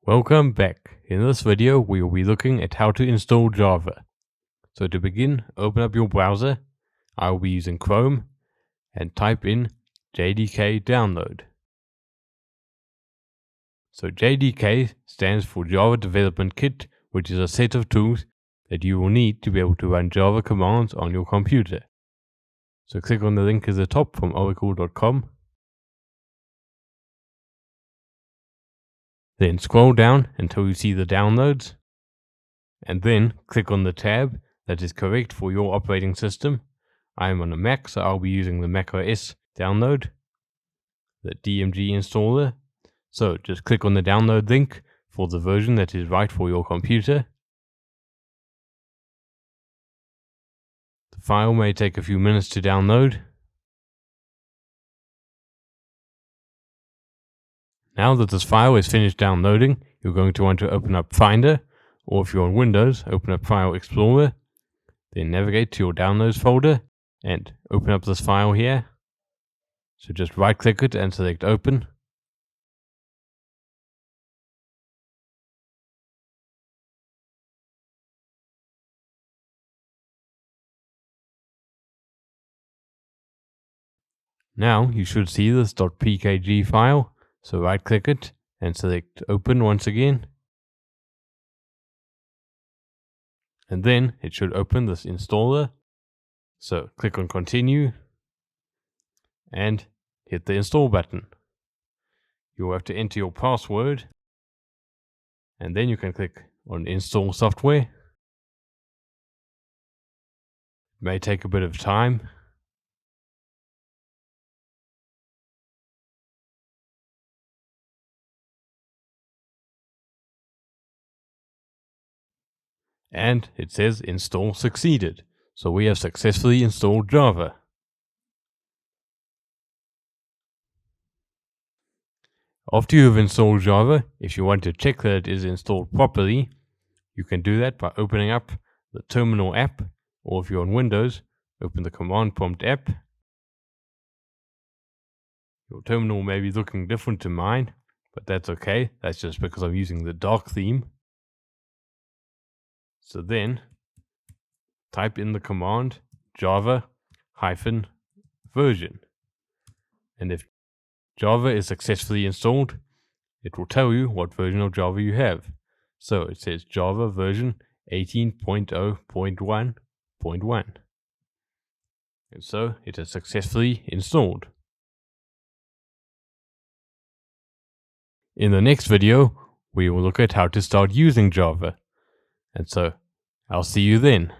Welcome back. In this video, we will be looking at how to install Java. So to begin, open up your browser. I will be using Chrome and type in JDK download. So JDK stands for Java Development Kit, which is a set of tools that you will need to be able to run Java commands on your computer. So click on the link at the top from oracle.com. Then scroll down until you see the downloads, and then click on the tab that is correct for your operating system. I am on a Mac, so I'll be using the macOS download, the DMG installer. So just click on the download link for the version that is right for your computer. The file may take a few minutes to download. Now that this file is finished downloading, you're going to want to open up Finder, or if you're on Windows, open up File Explorer, then navigate to your Downloads folder and open up this file here. So just right click it and select Open. Now you should see this .pkg file, so right click it and select Open once again. And then it should open this installer. So click on Continue and hit the install button. You'll have to enter your password, and then you can click on Install Software. It may take a bit of time. And it says install succeeded. So we have successfully installed Java. After you have installed Java, if you want to check that it is installed properly, you can do that by opening up the Terminal app, or if you're on Windows, open the Command Prompt app. Your terminal may be looking different to mine, but that's okay. That's just because I'm using the dark theme. So then, type in the command java-version. And if Java is successfully installed, it will tell you what version of Java you have. So it says Java version 18.0.1.1. And so it is successfully installed. In the next video, we will look at how to start using Java. And so, I'll see you then.